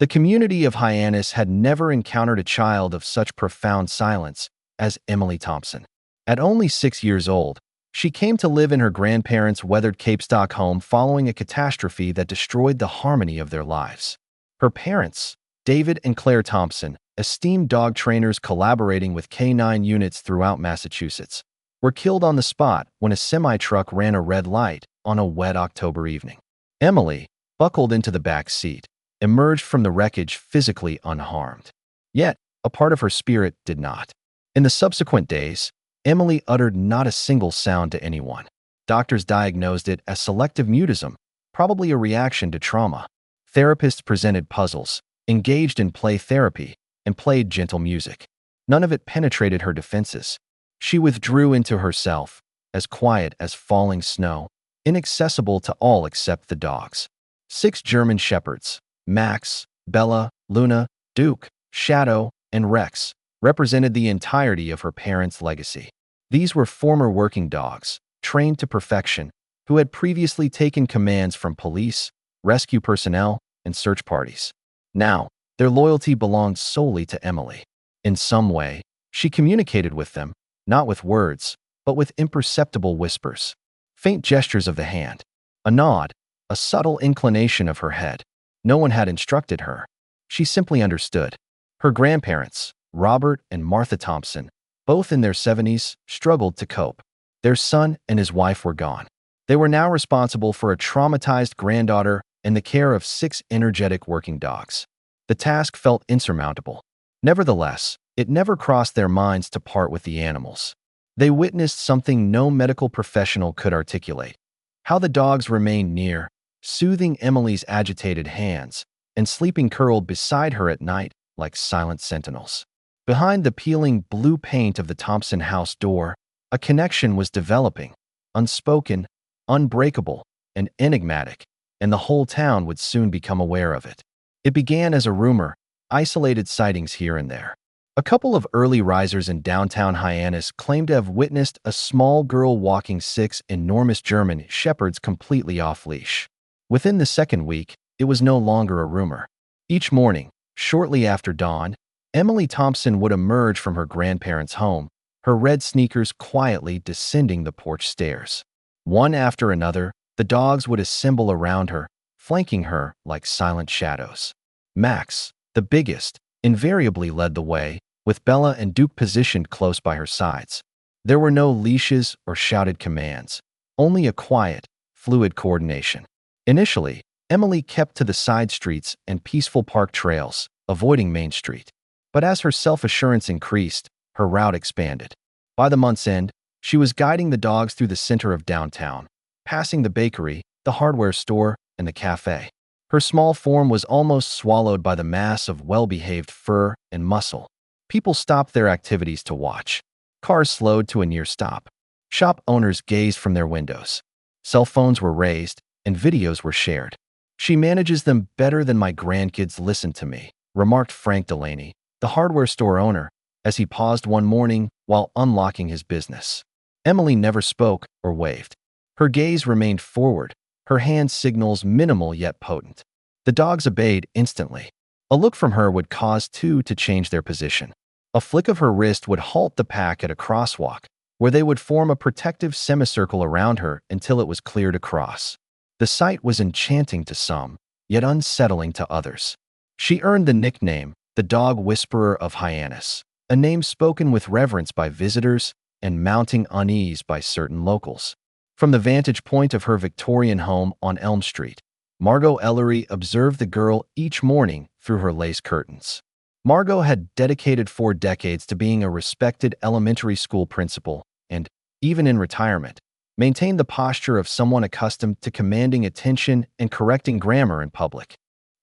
The community of Hyannis had never encountered a child of such profound silence as Emily Thompson. At only 6 years old, she came to live in her grandparents' weathered Capestock home following a catastrophe that destroyed the harmony of their lives. Her parents, David and Claire Thompson, esteemed dog trainers collaborating with canine units throughout Massachusetts, were killed on the spot when a semi-truck ran a red light on a wet October evening. Emily, buckled into the back seat, emerged from the wreckage physically unharmed. Yet, a part of her spirit did not. In the subsequent days, Emily uttered not a single sound to anyone. Doctors diagnosed it as selective mutism, probably a reaction to trauma. Therapists presented puzzles, engaged in play therapy, and played gentle music. None of it penetrated her defenses. She withdrew into herself, as quiet as falling snow, inaccessible to all except the dogs. 6 German shepherds, Max, Bella, Luna, Duke, Shadow, and Rex, represented the entirety of her parents' legacy. These were former working dogs, trained to perfection, who had previously taken commands from police, rescue personnel, and search parties. Now, their loyalty belonged solely to Emily. In some way, she communicated with them, not with words, but with imperceptible whispers. Faint gestures of the hand, a nod, a subtle inclination of her head. No one had instructed her. She simply understood. Her grandparents, Robert and Martha Thompson, both in their 70s, struggled to cope. Their son and his wife were gone. They were now responsible for a traumatized granddaughter and the care of 6 energetic working dogs. The task felt insurmountable. Nevertheless, it never crossed their minds to part with the animals. They witnessed something no medical professional could articulate. How the dogs remained near, soothing Emily's agitated hands, and sleeping curled beside her at night like silent sentinels. Behind the peeling blue paint of the Thompson house door, a connection was developing, unspoken, unbreakable, and enigmatic, and the whole town would soon become aware of it. It began as a rumor, isolated sightings here and there. A couple of early risers in downtown Hyannis claimed to have witnessed a small girl walking 6 enormous German shepherds completely off-leash. Within the second week, it was no longer a rumor. Each morning, shortly after dawn, Emily Thompson would emerge from her grandparents' home, her red sneakers quietly descending the porch stairs. One after another, the dogs would assemble around her, flanking her like silent shadows. Max, the biggest, invariably led the way, with Bella and Duke positioned close by her sides. There were no leashes or shouted commands, only a quiet, fluid coordination. Initially, Emily kept to the side streets and peaceful park trails, avoiding Main Street. But as her self-assurance increased, her route expanded. By the month's end, she was guiding the dogs through the center of downtown, passing the bakery, the hardware store, and the cafe. Her small form was almost swallowed by the mass of well-behaved fur and muscle. People stopped their activities to watch. Cars slowed to a near stop. Shop owners gazed from their windows. Cell phones were raised, and videos were shared. "She manages them better than my grandkids listen to me," remarked Frank Delaney, the hardware store owner, as he paused one morning while unlocking his business. Emily never spoke or waved. Her gaze remained forward, her hand signals minimal yet potent. The dogs obeyed instantly. A look from her would cause 2 to change their position. A flick of her wrist would halt the pack at a crosswalk, where they would form a protective semicircle around her until it was clear to cross. The sight was enchanting to some, yet unsettling to others. She earned the nickname, the Dog Whisperer of Hyannis, a name spoken with reverence by visitors and mounting unease by certain locals. From the vantage point of her Victorian home on Elm Street, Margot Ellery observed the girl each morning through her lace curtains. Margot had dedicated 4 decades to being a respected elementary school principal and, even in retirement, maintained the posture of someone accustomed to commanding attention and correcting grammar in public.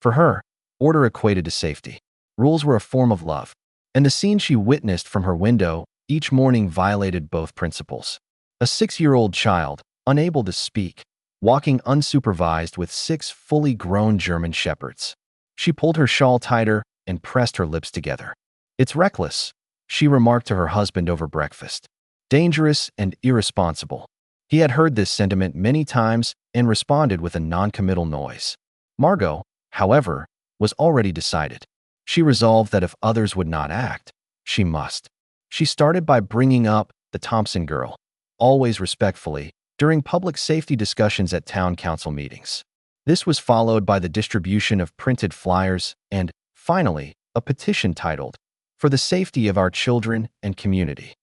For her, order equated to safety. Rules were a form of love, and the scene she witnessed from her window each morning violated both principles. A 6-year-old child, unable to speak, walking unsupervised with 6 fully grown German shepherds. She pulled her shawl tighter and pressed her lips together. "It's reckless," she remarked to her husband over breakfast. "Dangerous and irresponsible." He had heard this sentiment many times and responded with a non-committal noise. Margot, however, was already decided. She resolved that if others would not act, she must. She started by bringing up the Thompson girl, always respectfully, during public safety discussions at town council meetings. This was followed by the distribution of printed flyers and, finally, a petition titled, "For the Safety of Our Children and Community."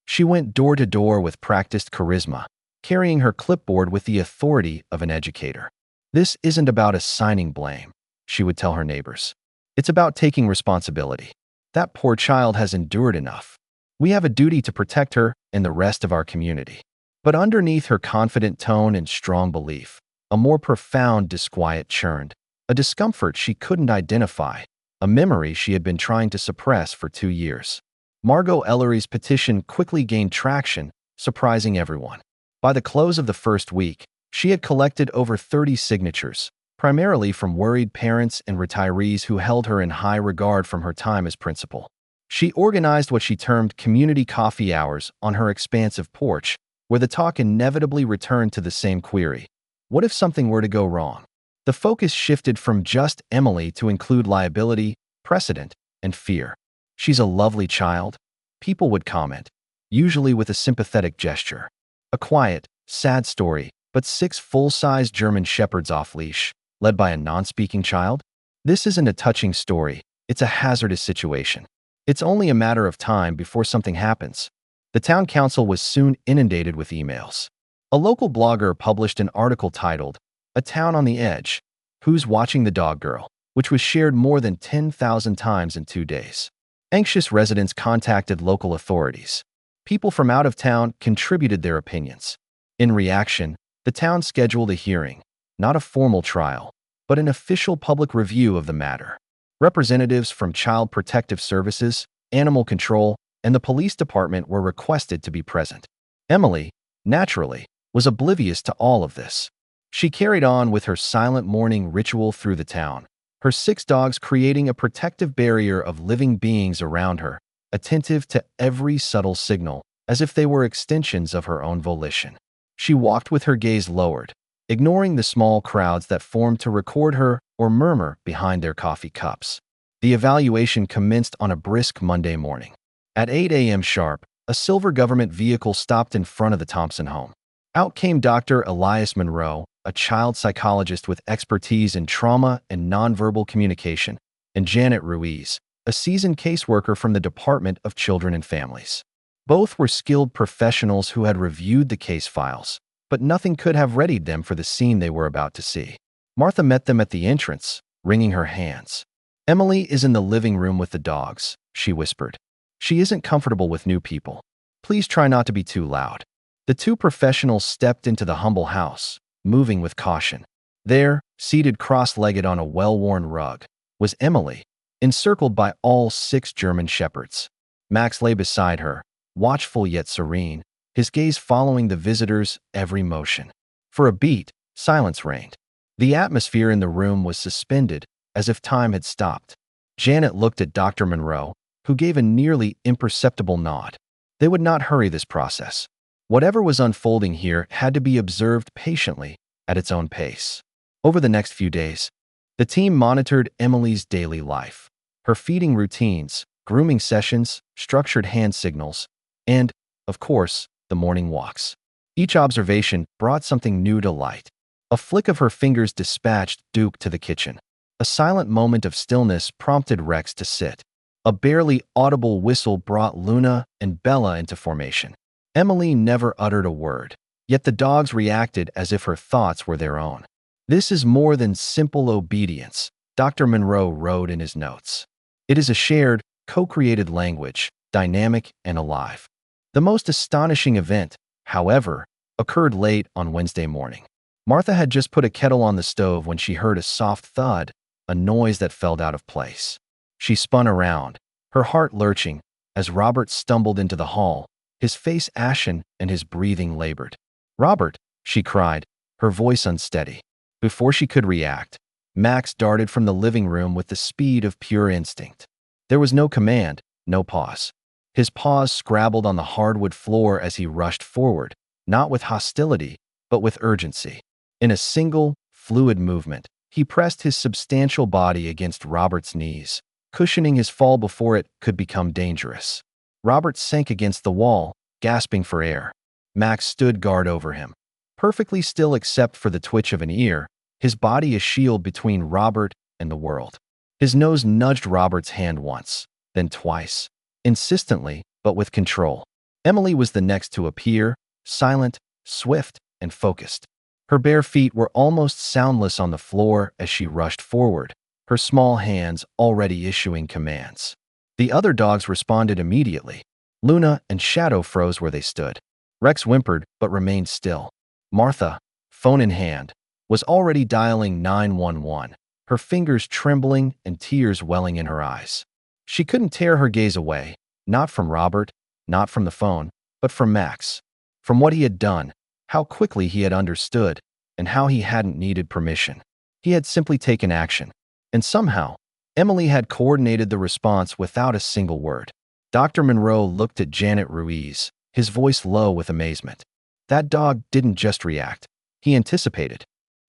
She went door to door with practiced charisma, carrying her clipboard with the authority of an educator. "This isn't about assigning blame," she would tell her neighbors. "It's about taking responsibility. That poor child has endured enough. We have a duty to protect her and the rest of our community." But underneath her confident tone and strong belief, a more profound disquiet churned, a discomfort she couldn't identify, a memory she had been trying to suppress for 2 years. Margot Ellery's petition quickly gained traction, surprising everyone. By the close of the first week, she had collected over 30 signatures, primarily from worried parents and retirees who held her in high regard from her time as principal. She organized what she termed community coffee hours on her expansive porch, where the talk inevitably returned to the same query: what if something were to go wrong? The focus shifted from just Emily to include liability, precedent, and fear. "She's a lovely child," people would comment, usually with a sympathetic gesture. A quiet, sad story, but 6 full-size German shepherds off-leash, led by a non-speaking child? This isn't a touching story, it's a hazardous situation. It's only a matter of time before something happens. The town council was soon inundated with emails. A local blogger published an article titled, "A Town on the Edge, Who's Watching the Dog Girl?" which was shared more than 10,000 times in 2 days. Anxious residents contacted local authorities. People from out of town contributed their opinions. In reaction, the town scheduled a hearing, not a formal trial, but an official public review of the matter. Representatives from Child Protective Services, Animal Control, and the police department were requested to be present. Emily, naturally, was oblivious to all of this. She carried on with her silent morning ritual through the town, her 6 dogs creating a protective barrier of living beings around her, attentive to every subtle signal, as if they were extensions of her own volition. She walked with her gaze lowered, ignoring the small crowds that formed to record her or murmur behind their coffee cups. The evaluation commenced on a brisk Monday morning. At 8 a.m. sharp, a silver government vehicle stopped in front of the Thompson home. Out came Dr. Elias Monroe, a child psychologist with expertise in trauma and nonverbal communication, and Janet Ruiz, a seasoned caseworker from the Department of Children and Families. Both were skilled professionals who had reviewed the case files, but nothing could have readied them for the scene they were about to see. Martha met them at the entrance, wringing her hands. "Emily is in the living room with the dogs," she whispered. "She isn't comfortable with new people. Please try not to be too loud." The 2 professionals stepped into the humble house, moving with caution. There, seated cross-legged on a well-worn rug, was Emily, encircled by all 6 German shepherds. Max lay beside her, watchful yet serene, his gaze following the visitor's every motion. For a beat, silence reigned. The atmosphere in the room was suspended, as if time had stopped. Janet looked at Dr. Monroe, who gave a nearly imperceptible nod. They would not hurry this process. Whatever was unfolding here had to be observed patiently, at its own pace. Over the next few days, the team monitored Emily's daily life, her feeding routines, grooming sessions, structured hand signals, and, of course, the morning walks. Each observation brought something new to light. A flick of her fingers dispatched Duke to the kitchen. A silent moment of stillness prompted Rex to sit. A barely audible whistle brought Luna and Bella into formation. Emily never uttered a word, yet the dogs reacted as if her thoughts were their own. "This is more than simple obedience," Dr. Monroe wrote in his notes. "It is a shared, co-created language, dynamic and alive." The most astonishing event, however, occurred late on Wednesday morning. Martha had just put a kettle on the stove when she heard a soft thud, a noise that felt out of place. She spun around, her heart lurching, as Robert stumbled into the hall, his face ashen and his breathing labored. "Robert," she cried, her voice unsteady. Before she could react, Max darted from the living room with the speed of pure instinct. There was no command, no pause. His paws scrabbled on the hardwood floor as he rushed forward, not with hostility, but with urgency. In a single, fluid movement, He pressed his substantial body against Robert's knees, cushioning his fall before it could become dangerous. Robert sank against the wall, gasping for air. Max stood guard over him, perfectly still except for the twitch of an ear, his body a shield between Robert and the world. His nose nudged Robert's hand once, then twice, insistently, but with control. Emily was the next to appear, silent, swift, and focused. Her bare feet were almost soundless on the floor as she rushed forward, her small hands already issuing commands. The other dogs responded immediately. Luna and Shadow froze where they stood. Rex whimpered but remained still. Martha, phone in hand, was already dialing 911, her fingers trembling and tears welling in her eyes. She couldn't tear her gaze away, not from Robert, not from the phone, but from Max. From what he had done, how quickly he had understood, and how he hadn't needed permission. He had simply taken action. And somehow, Emily had coordinated the response without a single word. Dr. Monroe looked at Janet Ruiz, his voice low with amazement. That dog didn't just react. He anticipated.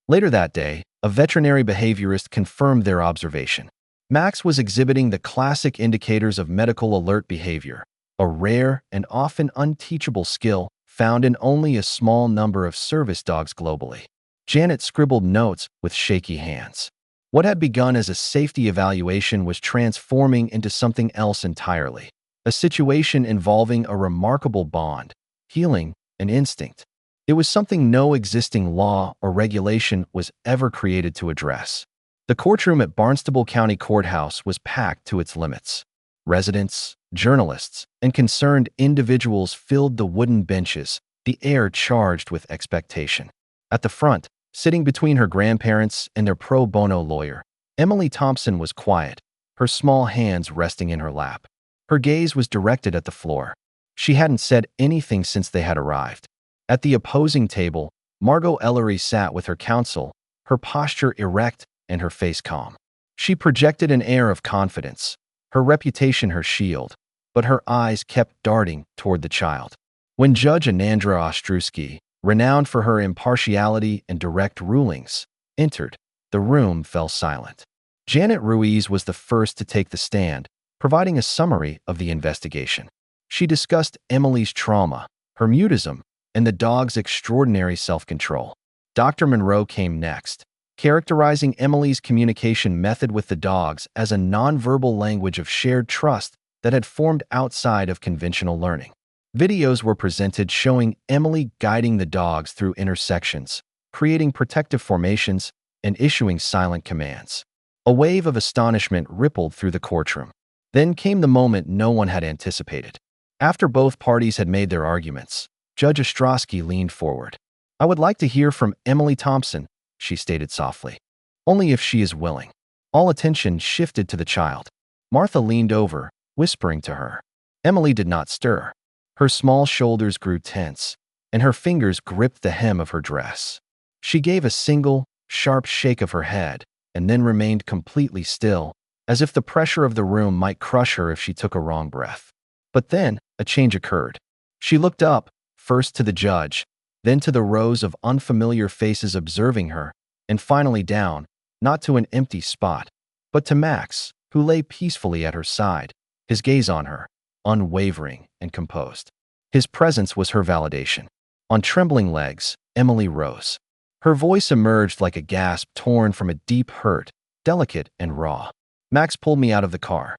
Later that day, a veterinary behaviorist confirmed their observation. Max was exhibiting the classic indicators of medical alert behavior, a rare and often unteachable skill found in only a small number of service dogs globally. Janet scribbled notes with shaky hands. What had begun as a safety evaluation was transforming into something else entirely. A situation involving a remarkable bond, healing, and instinct. It was something no existing law or regulation was ever created to address. The courtroom at Barnstable County Courthouse was packed to its limits. Residents, journalists, and concerned individuals filled the wooden benches, the air charged with expectation. At the front, sitting between her grandparents and their pro bono lawyer, Emily Thompson was quiet, her small hands resting in her lap. Her gaze was directed at the floor. She hadn't said anything since they had arrived. At the opposing table, Margot Ellery sat with her counsel, her posture erect and her face calm. She projected an air of confidence, her reputation her shield, but her eyes kept darting toward the child. When Judge Anandra Ostrowski, renowned for her impartiality and direct rulings, entered, the room fell silent. Janet Ruiz was the first to take the stand, providing a summary of the investigation. She discussed Emily's trauma, her mutism, and the dog's extraordinary self-control. Dr. Monroe came next, characterizing Emily's communication method with the dogs as a nonverbal language of shared trust that had formed outside of conventional learning. Videos were presented showing Emily guiding the dogs through intersections, creating protective formations, and issuing silent commands. A wave of astonishment rippled through the courtroom. Then came the moment no one had anticipated. After both parties had made their arguments, Judge Ostrowski leaned forward. "I would like to hear from Emily Thompson," she stated softly. "Only if she is willing." All attention shifted to the child. Martha leaned over, whispering to her. Emily did not stir. Her small shoulders grew tense, and her fingers gripped the hem of her dress. She gave a single, sharp shake of her head, and then remained completely still, as if the pressure of the room might crush her if she took a wrong breath. But then, a change occurred. She looked up, first to the judge, then to the rows of unfamiliar faces observing her, and finally down, not to an empty spot, but to Max, who lay peacefully at her side, his gaze on her, unwavering and composed. His presence was her validation. On trembling legs, Emily rose. Her voice emerged like a gasp torn from a deep hurt, delicate and raw. "Max pulled me out of the car."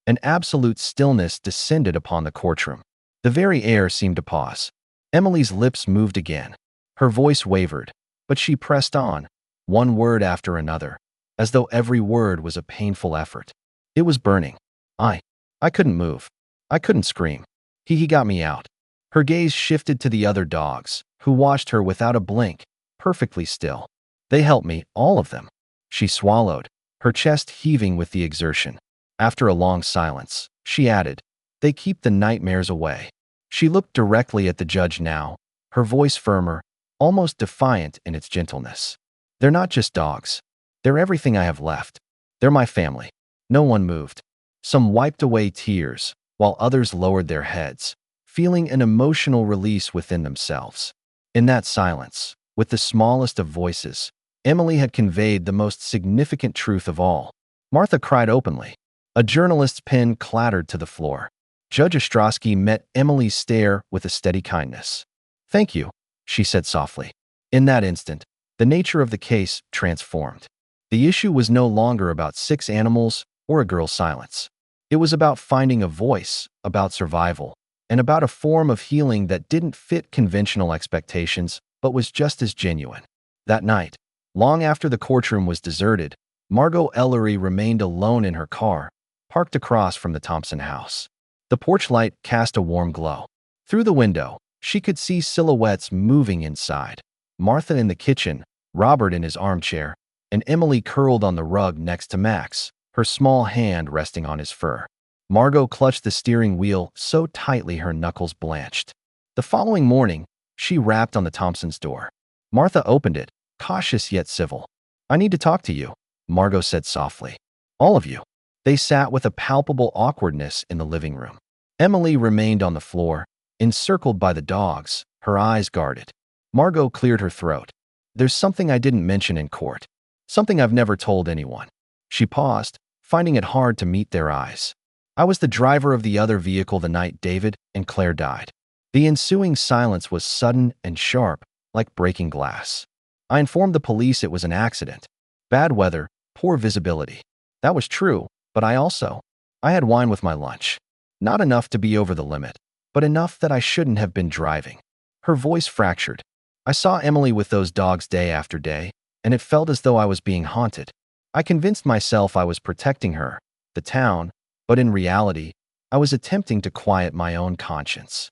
An absolute stillness descended upon the courtroom. The very air seemed to pause. Emily's lips moved again. Her voice wavered, but she pressed on, one word after another, as though every word was a painful effort. It was burning. I couldn't move. I couldn't scream. He got me out." Her gaze shifted to the other dogs, who watched her without a blink, perfectly still. "They helped me, all of them." She swallowed, her chest heaving with the exertion. After a long silence, she added, "They keep the nightmares away." She looked directly at the judge now, her voice firmer, almost defiant in its gentleness. "They're not just dogs. They're everything I have left. They're my family." No one moved. Some wiped away tears, while others lowered their heads, feeling an emotional release within themselves. In that silence, with the smallest of voices, Emily had conveyed the most significant truth of all. Martha cried openly. A journalist's pen clattered to the floor. Judge Ostrowski met Emily's stare with a steady kindness. "Thank you," she said softly. In that instant, the nature of the case transformed. The issue was no longer about 6 animals or a girl's silence. It was about finding a voice, about survival, and about a form of healing that didn't fit conventional expectations but was just as genuine. That night, long after the courtroom was deserted, Margot Ellery remained alone in her car, parked across from the Thompson house. The porch light cast a warm glow. Through the window, she could see silhouettes moving inside. Martha in the kitchen, Robert in his armchair, and Emily curled on the rug next to Max, her small hand resting on his fur. Margot clutched the steering wheel so tightly her knuckles blanched. The following morning, she rapped on the Thompsons' door. Martha opened it, cautious yet civil. "I need to talk to you," Margot said softly. "All of you." They sat with a palpable awkwardness in the living room. Emily remained on the floor, encircled by the dogs, her eyes guarded. Margot cleared her throat. "There's something I didn't mention in court. Something I've never told anyone." She paused, finding it hard to meet their eyes. "I was the driver of the other vehicle the night David and Claire died." The ensuing silence was sudden and sharp, like breaking glass. "I informed the police it was an accident. Bad weather, poor visibility." "That was true, but I had wine with my lunch. Not enough to be over the limit, but enough that I shouldn't have been driving." Her voice fractured. "I saw Emily with those dogs day after day, and it felt as though I was being haunted. I convinced myself I was protecting her, the town, but in reality, I was attempting to quiet my own conscience."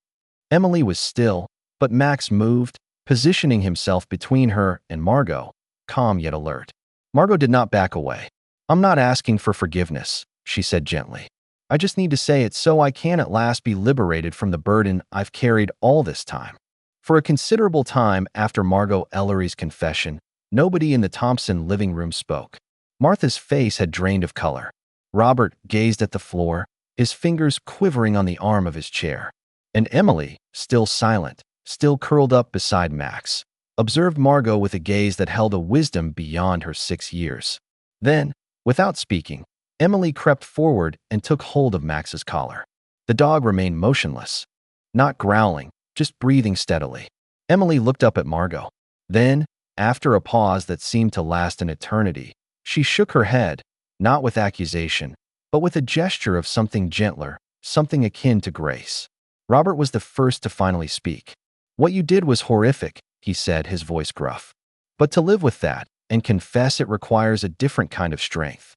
Emily was still, but Max moved, positioning himself between her and Margot, calm yet alert. Margot did not back away. "I'm not asking for forgiveness," she said gently. "I just need to say it so I can at last be liberated from the burden I've carried all this time." For a considerable time after Margot Ellery's confession, nobody in the Thompson living room spoke. Martha's face had drained of color. Robert gazed at the floor, his fingers quivering on the arm of his chair. And Emily, still silent, still curled up beside Max, observed Margot with a gaze that held a wisdom beyond her 6 years. Then, without speaking, Emily crept forward and took hold of Max's collar. The dog remained motionless, not growling, just breathing steadily. Emily looked up at Margot. Then, after a pause that seemed to last an eternity, she shook her head, not with accusation, but with a gesture of something gentler, something akin to grace. Robert was the first to finally speak. "What you did was horrific," he said, his voice gruff. "But to live with that and confess it requires a different kind of strength."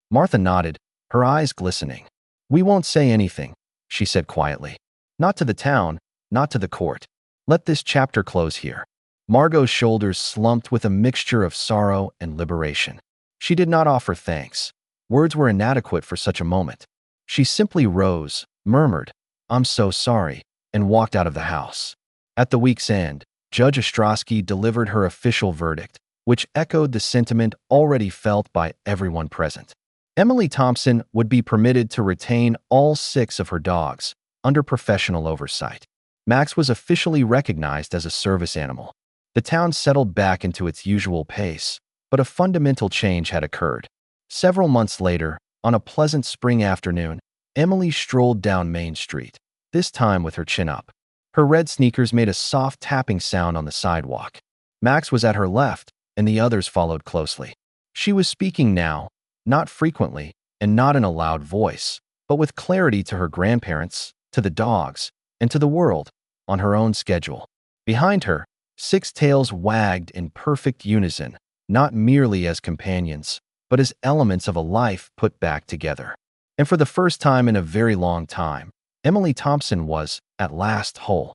Martha nodded, her eyes glistening. "We won't say anything," she said quietly. "Not to the town, not to the court. Let this chapter close here." Margot's shoulders slumped with a mixture of sorrow and liberation. She did not offer thanks. Words were inadequate for such a moment. She simply rose, murmured, "I'm so sorry," and walked out of the house. At the week's end, Judge Ostrowski delivered her official verdict, which echoed the sentiment already felt by everyone present. Emily Thompson would be permitted to retain all 6 of her dogs, under professional oversight. Max was officially recognized as a service animal. The town settled back into its usual pace, but a fundamental change had occurred. Several months later, on a pleasant spring afternoon, Emily strolled down Main Street, this time with her chin up. Her red sneakers made a soft tapping sound on the sidewalk. Max was at her left, and the others followed closely. She was speaking now, not frequently, and not in a loud voice, but with clarity to her grandparents, to the dogs, and to the world, on her own schedule. Behind her, 6 tails wagged in perfect unison, not merely as companions, but as elements of a life put back together. And for the first time in a very long time, Emily Thompson was, at last, whole.